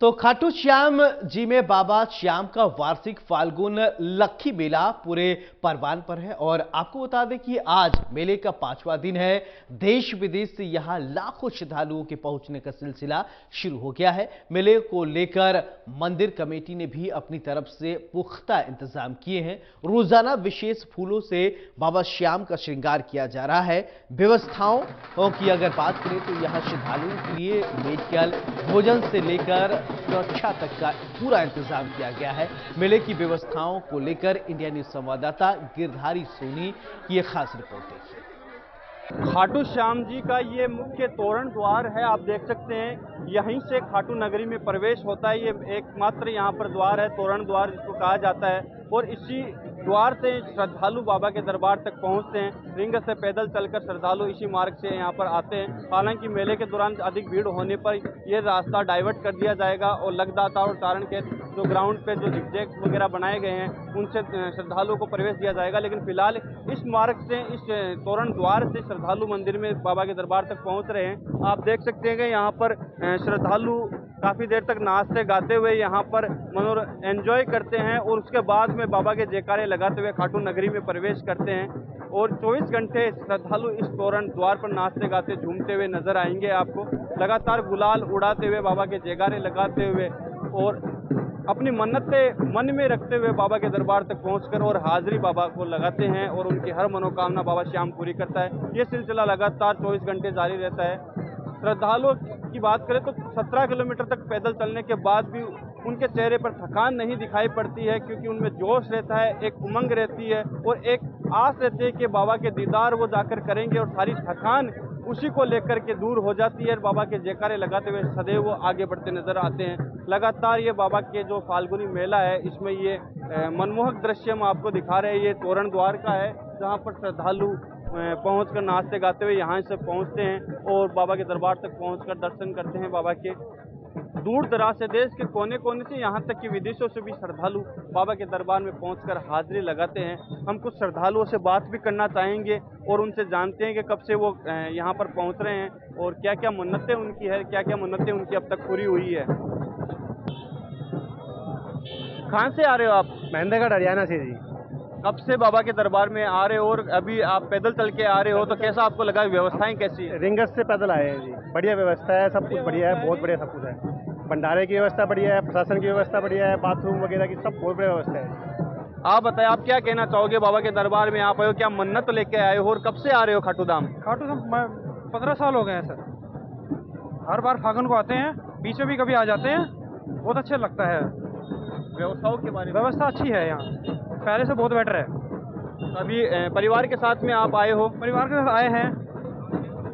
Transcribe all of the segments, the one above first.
तो खाटू श्याम जी में बाबा श्याम का वार्षिक फाल्गुन लक्खी मेला पूरे परवान पर है और आपको बता दें कि आज मेले का 5वां दिन है। देश विदेश से यहां लाखों श्रद्धालुओं के पहुंचने का सिलसिला शुरू हो गया है। मेले को लेकर मंदिर कमेटी ने भी अपनी तरफ से पुख्ता इंतजाम किए हैं। रोजाना विशेष फूलों से बाबा श्याम का श्रृंगार किया जा रहा है। व्यवस्थाओं की अगर बात करें तो यहां श्रद्धालुओं के लिए मेडिकल, भोजन से लेकर सुरक्षा तक का पूरा इंतजाम किया गया है। मेले की व्यवस्थाओं को लेकर इंडिया न्यूज संवाददाता गिरधारी सोनी की एक खास रिपोर्ट देखिए। खाटू श्याम जी का ये मुख्य तोरण द्वार है, आप देख सकते हैं। यहीं से खाटू नगरी में प्रवेश होता है। ये एकमात्र यहाँ पर द्वार है, तोरण द्वार जिसको कहा जाता है, और इसी द्वार से श्रद्धालु बाबा के दरबार तक पहुँचते हैं। रिंग से पैदल चलकर श्रद्धालु इसी मार्ग से यहाँ पर आते हैं। हालांकि मेले के दौरान अधिक भीड़ होने पर यह रास्ता डाइवर्ट कर दिया जाएगा और लगदाता और तारण के जो ग्राउंड पे जो जिगजैग वगैरह बनाए गए हैं उनसे श्रद्धालुओं को प्रवेश दिया जाएगा। लेकिन फिलहाल इस मार्ग से, इस तोरण द्वार से श्रद्धालु मंदिर में बाबा के दरबार तक पहुंच रहे हैं। आप देख सकते हैं कि यहाँ पर श्रद्धालु काफ़ी देर तक नाचते गाते हुए यहाँ पर एंजॉय करते हैं और उसके बाद में बाबा के जयकारे लगाते हुए खाटू नगरी में प्रवेश करते हैं। और 24 घंटे श्रद्धालु इस तोरण द्वार पर नाचते गाते झूमते हुए नजर आएंगे आपको, लगातार गुलाल उड़ाते हुए, बाबा के जयकारे लगाते हुए और अपनी मन्नतें मन में रखते हुए बाबा के दरबार तक पहुंचकर और हाजिरी बाबा को लगाते हैं और उनकी हर मनोकामना बाबा श्याम पूरी करता है। ये सिलसिला लगातार 24 घंटे जारी रहता है। श्रद्धालुओं की बात करें तो 17 किलोमीटर तक पैदल चलने के बाद भी उनके चेहरे पर थकान नहीं दिखाई पड़ती है, क्योंकि उनमें जोश रहता है, एक उमंग रहती है और एक आस रहती है कि बाबा के दीदार वो जाकर करेंगे और सारी थकान उसी को लेकर के दूर हो जाती है। बाबा के जयकारे लगाते हुए सदैव वो आगे बढ़ते नजर आते हैं। लगातार ये बाबा के जो फाल्गुनी मेला है, इसमें ये मनमोहक दृश्य हम आपको दिखा रहे हैं। ये तोरण द्वार का है, जहाँ पर श्रद्धालु पहुंचकर नाचते गाते हुए यहाँ से पहुंचते हैं और बाबा के दरबार तक पहुंचकर दर्शन करते हैं बाबा के। दूर दराज से, देश के कोने कोने से, यहाँ तक कि विदेशों से भी श्रद्धालु बाबा के दरबार में पहुंचकर हाजिरी लगाते हैं। हम कुछ श्रद्धालुओं से बात भी करना चाहेंगे और उनसे जानते हैं कि कब से वो यहाँ पर पहुंच रहे हैं और क्या क्या मन्नतें उनकी है, क्या क्या मन्नतें उनकी अब तक पूरी हुई है। कहाँ से आ रहे हो आप? महेंद्रगढ़, हरियाणा से जी। कब से बाबा के दरबार में आ रहे हो और अभी आप पैदल चल के आ रहे हो, तो कैसा आपको लगा? व्यवस्थाएं कैसी है? रिंगस से पैदल आए हैं जी। बढ़िया व्यवस्था है, सब कुछ बढ़िया है, बहुत बढ़िया सब कुछ है। भंडारे की व्यवस्था बढ़िया है, प्रशासन की व्यवस्था बढ़िया है, बाथरूम वगैरह की सब बहुत बढ़िया व्यवस्था है। आप बताएं, आप क्या कहना चाहोगे? बाबा के दरबार में आप आए हो, क्या मन्नत लेके आए हो और कब से आ रहे हो खाटू धाम? खाटू धाम 15 साल हो गए हैं सर। हर बार फागुन को आते हैं, बीच में भी कभी आ जाते हैं, बहुत अच्छा लगता है। व्यवस्थाओं के बारे में? व्यवस्था अच्छी है यहाँ, पहले से बहुत बेटर है। अभी परिवार के साथ में आप आए हो? परिवार के साथ आए हैं,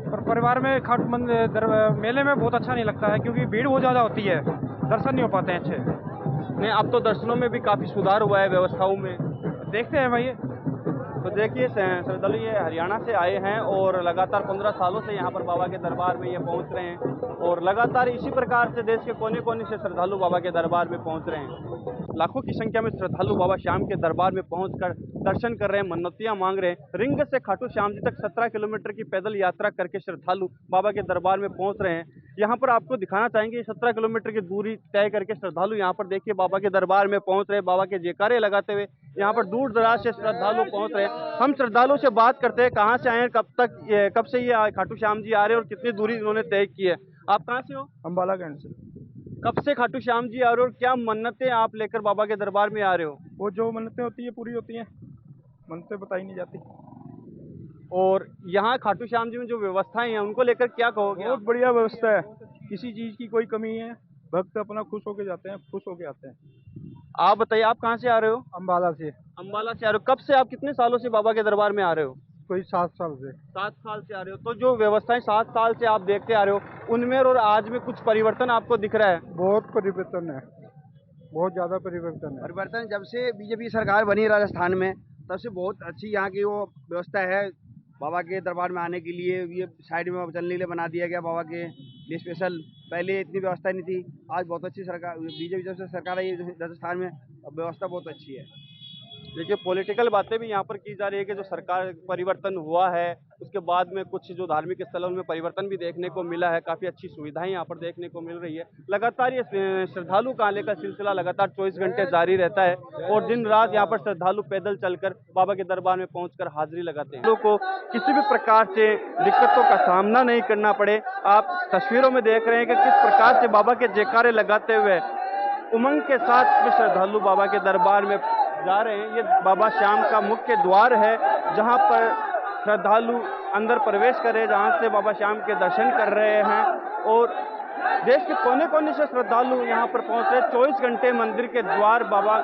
पर परिवार में मेले में बहुत अच्छा नहीं लगता है, क्योंकि भीड़ बहुत ज़्यादा होती है, दर्शन नहीं हो पाते हैं अच्छे। नहीं, अब तो दर्शनों में भी काफ़ी सुधार हुआ है, व्यवस्थाओं में। देखते हैं भाई। तो देखिए, श्रद्धालु ये हरियाणा से आए हैं और लगातार 15 सालों से यहाँ पर बाबा के दरबार में ये पहुँच रहे हैं और लगातार इसी प्रकार से देश के कोने कोने से श्रद्धालु बाबा के दरबार में पहुँच रहे हैं। लाखों की संख्या में श्रद्धालु बाबा श्याम के दरबार में पहुंचकर दर्शन कर रहे हैं, मन्नतियां मांग रहे हैं। रिंग से खाटू श्याम जी तक 17 किलोमीटर की पैदल यात्रा करके श्रद्धालु बाबा के दरबार में पहुंच रहे हैं। यहाँ पर आपको दिखाना चाहेंगे, 17 किलोमीटर की दूरी तय करके श्रद्धालु यहाँ पर देखिए बाबा के दरबार में पहुंच रहे हैं, बाबा के जयकारे लगाते हुए यहाँ पर दूर दराज से श्रद्धालु पहुंच रहे हैं। हम श्रद्धालुओं से बात करते हैं, कहाँ से आए हैं, कब से ये खाटू श्याम जी आ रहे हैं और कितनी दूरी इन्होंने तय की है। आप कहाँ से हो? अम्बाला कैंट से। कब से खाटू श्याम जी आ रहे हो और क्या मन्नतें आप लेकर बाबा के दरबार में आ रहे हो? वो जो मन्नतें होती है पूरी होती हैं, मन्नतें बताई नहीं जाती। और यहाँ खाटू श्याम जी में जो व्यवस्थाएं हैं उनको लेकर क्या कहोगे? बहुत बढ़िया व्यवस्था है, किसी चीज़ की कोई कमी है। भक्त अपना खुश होके जाते हैं, खुश होके आते हैं। आप बताइए, आप कहाँ से आ रहे हो? अम्बाला से। अम्बाला से आ रहे हो। कब से, आप कितने सालों से बाबा के दरबार में आ रहे हो? कोई 7 साल से। 7 साल से आ रहे हो। तो जो व्यवस्थाएं 7 साल से आप देखते आ रहे हो, उनमें और आज में कुछ परिवर्तन आपको दिख रहा है? बहुत परिवर्तन है, बहुत ज़्यादा परिवर्तन है। परिवर्तन जब से बीजेपी सरकार बनी राजस्थान में, तब से बहुत अच्छी यहाँ की वो व्यवस्था है। बाबा के दरबार में आने के लिए ये साइड में चलने के लिए बना दिया गया बाबा के लिए स्पेशल। पहले इतनी व्यवस्था नहीं थी, आज बहुत अच्छी सरकार, बीजेपी जब से सरकार आई राजस्थान में, अब व्यवस्था बहुत अच्छी है। देखिए, पॉलिटिकल बातें भी यहाँ पर की जा रही है कि जो सरकार परिवर्तन हुआ है, उसके बाद में कुछ जो धार्मिक स्थल है उनमें परिवर्तन भी देखने को मिला है, काफ़ी अच्छी सुविधाएं यहाँ पर देखने को मिल रही है। लगातार ये श्रद्धालु का आने का सिलसिला लगातार 24 घंटे जारी रहता है और दिन रात यहाँ पर श्रद्धालु पैदल चलकर बाबा के दरबार में पहुंचकर हाजिरी लगाते हैं। लोगों को किसी भी प्रकार से दिक्कतों का सामना नहीं करना पड़े। आप तस्वीरों में देख रहे हैं कि किस प्रकार से बाबा के जयकारे लगाते हुए उमंग के साथ में श्रद्धालु बाबा के दरबार में जा रहे हैं। ये बाबा श्याम का मुख्य द्वार है, जहां पर श्रद्धालु अंदर प्रवेश कर रहे हैं, जहां से बाबा श्याम के दर्शन कर रहे हैं और देश के कोने कोने से श्रद्धालु यहां पर पहुंच रहे हैं। 24 घंटे मंदिर के द्वार, बाबा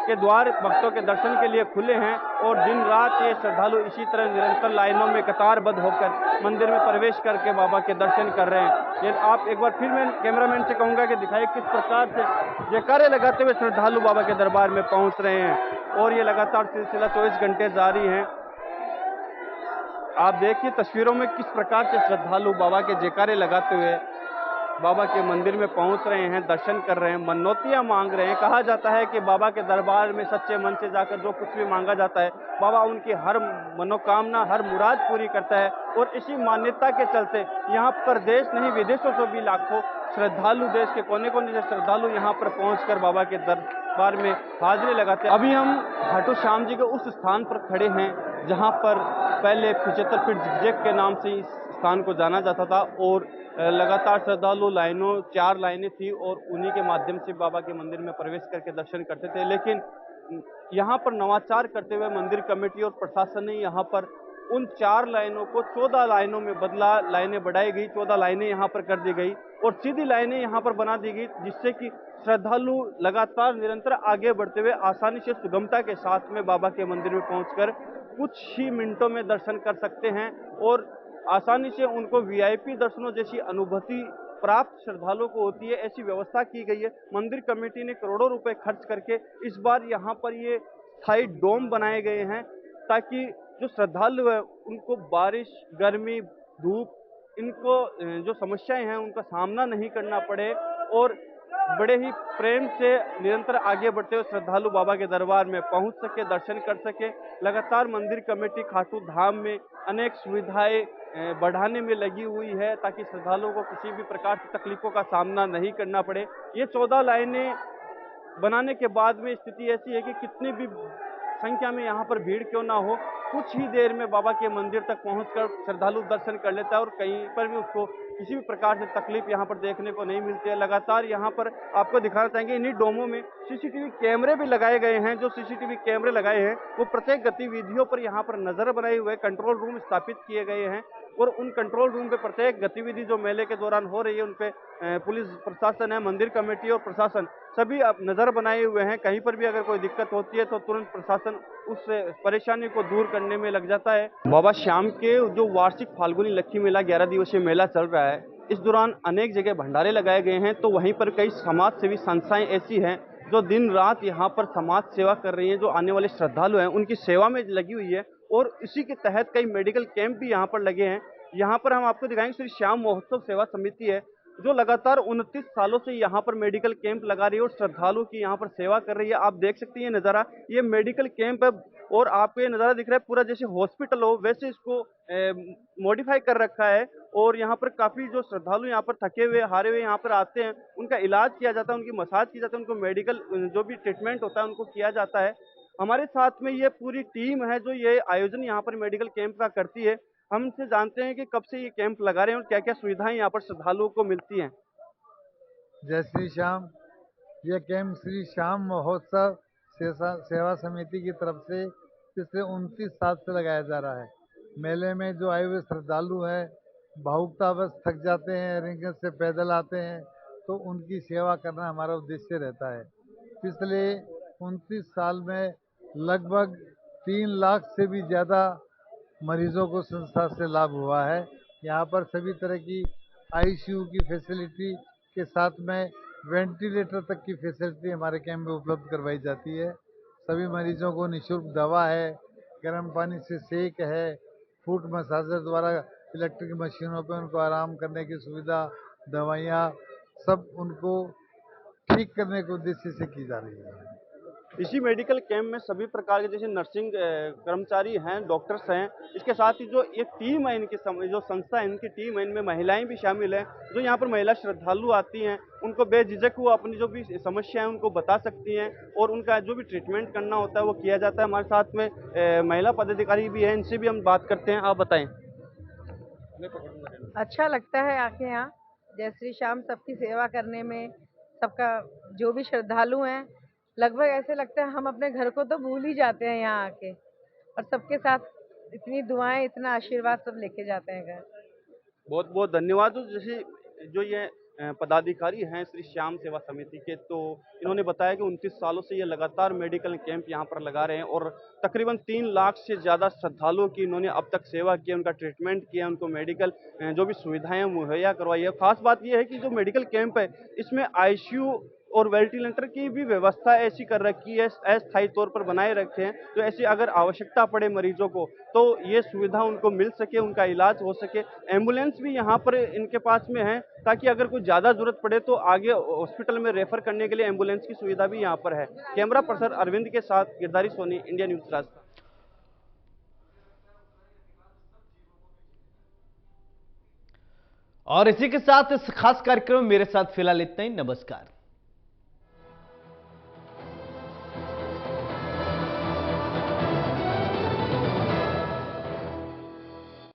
के द्वार भक्तों के दर्शन के लिए खुले हैं और दिन रात ये श्रद्धालु इसी तरह निरंतर लाइनों में कतारबद्ध होकर मंदिर में प्रवेश करके बाबा के दर्शन कर रहे हैं। ये आप एक बार फिर मैं कैमरामैन से कहूंगा कि दिखाइए किस प्रकार से जयकारे लगाते हुए श्रद्धालु बाबा के दरबार में पहुंच रहे हैं और ये लगातार सिलसिला 24 घंटे जारी है। आप देखिए तस्वीरों में किस प्रकार से श्रद्धालु बाबा के जयकारे लगाते हुए बाबा के मंदिर में पहुंच रहे हैं, दर्शन कर रहे हैं, मनौतियां मांग रहे हैं। कहा जाता है कि बाबा के दरबार में सच्चे मन से जाकर जो कुछ भी मांगा जाता है, बाबा उनकी हर मनोकामना, हर मुराद पूरी करता है और इसी मान्यता के चलते यहाँ पर देश नहीं विदेशों से भी लाखों श्रद्धालु, देश के कोने कोने से श्रद्धालु यहाँ पर पहुंचकर बाबा के दरबार में हाजिरी लगाते हैं। अभी हम खाटू श्याम जी के उस स्थान पर खड़े हैं जहाँ पर पहले 75 फीट जिगजैग के नाम से इस स्थान को जाना जाता था और लगातार श्रद्धालु लाइनों 4 लाइनें थी और उन्हीं के माध्यम से बाबा के मंदिर में प्रवेश करके दर्शन करते थे। लेकिन यहाँ पर नवाचार करते हुए मंदिर कमेटी और प्रशासन ने यहाँ पर उन 4 लाइनों को 14 लाइनों में बदला, लाइनें बढ़ाई गई, 14 लाइनें यहाँ पर कर दी गई और सीधी लाइनें यहाँ पर बना दी गई, जिससे कि श्रद्धालु लगातार निरंतर आगे बढ़ते हुए आसानी से सुगमता के साथ में बाबा के मंदिर में पहुंचकर कुछ ही मिनटों में दर्शन कर सकते हैं और आसानी से उनको वीआईपी दर्शनों जैसी अनुभूति प्राप्त श्रद्धालुओं को होती है। ऐसी व्यवस्था की गई है। मंदिर कमेटी ने करोड़ों रुपए खर्च करके इस बार यहाँ पर ये स्थायी डोम बनाए गए हैं ताकि जो श्रद्धालु है उनको बारिश, गर्मी, धूप, इनको जो समस्याएं हैं उनका सामना नहीं करना पड़े और बड़े ही प्रेम से निरंतर आगे बढ़ते हुए श्रद्धालु बाबा के दरबार में पहुंच सके, दर्शन कर सके। लगातार मंदिर कमेटी खाटू धाम में अनेक सुविधाएं बढ़ाने में लगी हुई है ताकि श्रद्धालुओं को किसी भी प्रकार की तकलीफों का सामना नहीं करना पड़े। ये 14 लाइनें बनाने के बाद में स्थिति ऐसी है कि कितनी भी संख्या में यहाँ पर भीड़ क्यों ना हो, कुछ ही देर में बाबा के मंदिर तक पहुंचकर श्रद्धालु दर्शन कर लेता है और कहीं पर भी उसको किसी भी प्रकार से तकलीफ यहाँ पर देखने को नहीं मिलती है। लगातार यहाँ पर आपको दिखाना चाहेंगे इन्हीं डोमों में सीसीटीवी कैमरे भी लगाए गए हैं। जो सीसीटीवी कैमरे लगाए हैं वो प्रत्येक गतिविधियों पर यहाँ पर नजर बनाए हुए कंट्रोल रूम स्थापित किए गए हैं और उन कंट्रोल रूम पे प्रत्येक गतिविधि जो मेले के दौरान हो रही है उन पे पुलिस प्रशासन है, मंदिर कमेटी और प्रशासन सभी अब नजर बनाए हुए हैं। कहीं पर भी अगर कोई दिक्कत होती है तो तुरंत प्रशासन उस परेशानी को दूर करने में लग जाता है। बाबा श्याम के जो वार्षिक फाल्गुनी लक्खी मेला 11 दिवसीय मेला चल रहा है, इस दौरान अनेक जगह भंडारे लगाए गए हैं तो वहीं पर कई समाज सेवी संस्थाएं ऐसी हैं जो दिन रात यहाँ पर समाज सेवा कर रही हैं, जो आने वाले श्रद्धालु हैं उनकी सेवा में लगी हुई है और इसी के तहत कई मेडिकल कैंप भी यहाँ पर लगे हैं। यहाँ पर हम आपको दिखाएंगे श्री श्याम महोत्सव सेवा समिति है जो लगातार 29 सालों से यहाँ पर मेडिकल कैंप लगा रही है और श्रद्धालुओं की यहाँ पर सेवा कर रही है। आप देख सकते हैं ये नज़ारा, ये मेडिकल कैंप है और आपको ये नज़ारा दिख रहा है पूरा जैसे हॉस्पिटल हो वैसे इसको मॉडिफाई कर रखा है और यहाँ पर काफ़ी जो श्रद्धालु यहाँ पर थके हुए हारे हुए यहाँ पर आते हैं उनका इलाज किया जाता है, उनकी मसाज की जाती है, उनको मेडिकल जो भी ट्रीटमेंट होता है उनको किया जाता है। हमारे साथ में ये पूरी टीम है जो ये आयोजन यहाँ पर मेडिकल कैंप का करती है। हम इनसे जानते हैं कि कब से ये कैंप लगा रहे हैं और क्या क्या सुविधाएं यहाँ पर श्रद्धालुओं को मिलती हैं। जय श्री श्याम। ये कैंप श्री श्याम महोत्सव सेवा समिति की तरफ से पिछले 29 साल से लगाया जा रहा है। मेले में जो आए हुए श्रद्धालु हैं भावुकतावश थक जाते हैं, रिंगत से पैदल आते हैं तो उनकी सेवा करना हमारा उद्देश्य रहता है। पिछले 29 साल में लगभग 3 लाख से भी ज़्यादा मरीजों को संस्था से लाभ हुआ है। यहाँ पर सभी तरह की आईसीयू की फैसिलिटी के साथ में वेंटिलेटर तक की फैसिलिटी हमारे कैंप में उपलब्ध करवाई जाती है। सभी मरीजों को निःशुल्क दवा है, गर्म पानी से सेक है, फुट मसाजर द्वारा इलेक्ट्रिक मशीनों पर उनको आराम करने की सुविधा, दवाइयाँ सब उनको ठीक करने के उद्देश्य से की जा रही है। इसी मेडिकल कैंप में सभी प्रकार के जैसे नर्सिंग कर्मचारी हैं, डॉक्टर्स हैं, इसके साथ ही जो एक टीम है इनकी जो संस्था है इनकी टीम है, इनमें महिलाएं भी शामिल हैं। जो यहाँ पर महिला श्रद्धालु आती हैं उनको बेझिझक वो अपनी जो भी समस्या है उनको बता सकती हैं और उनका जो भी ट्रीटमेंट करना होता है वो किया जाता है। हमारे साथ में महिला पदाधिकारी भी हैं, इनसे भी हम बात करते हैं। आप बताएं। अच्छा लगता है आके यहाँ जय श्री श्याम सबकी सेवा करने में। सबका जो भी श्रद्धालु हैं लगभग ऐसे लगता है हम अपने घर को तो भूल ही जाते हैं यहाँ आके, और सबके साथ इतनी दुआएं इतना आशीर्वाद सब लेके जाते हैं घर। बहुत बहुत धन्यवाद। जैसे जो ये पदाधिकारी हैं श्री श्याम सेवा समिति के, तो इन्होंने बताया कि 29 सालों से ये लगातार मेडिकल कैंप यहाँ पर लगा रहे हैं और तकरीबन 3 लाख से ज़्यादा श्रद्धालुओं की इन्होंने अब तक सेवा की, उनका ट्रीटमेंट किया, उनको मेडिकल जो भी सुविधाएं मुहैया करवाई है। खास बात यह है कि जो मेडिकल कैंप है इसमें आईसीयू और वेंटिलेटर की भी व्यवस्था ऐसी कर रखी है, अस्थायी तौर पर बनाए रखे हैं, तो ऐसी अगर आवश्यकता पड़े मरीजों को तो ये सुविधा उनको मिल सके, उनका इलाज हो सके। एम्बुलेंस भी यहाँ पर इनके पास में है ताकि अगर कोई ज़्यादा जरूरत पड़े तो आगे हॉस्पिटल में रेफर करने के लिए एम्बुलेंस की सुविधा भी यहाँ पर है। कैमरा पर्सन अरविंद के साथ गिरधारी सोनी, इंडिया न्यूज राजस्थान। और इसी के साथ इस खास कार्यक्रम में मेरे साथ फिलहाल इतना ही। नमस्कार।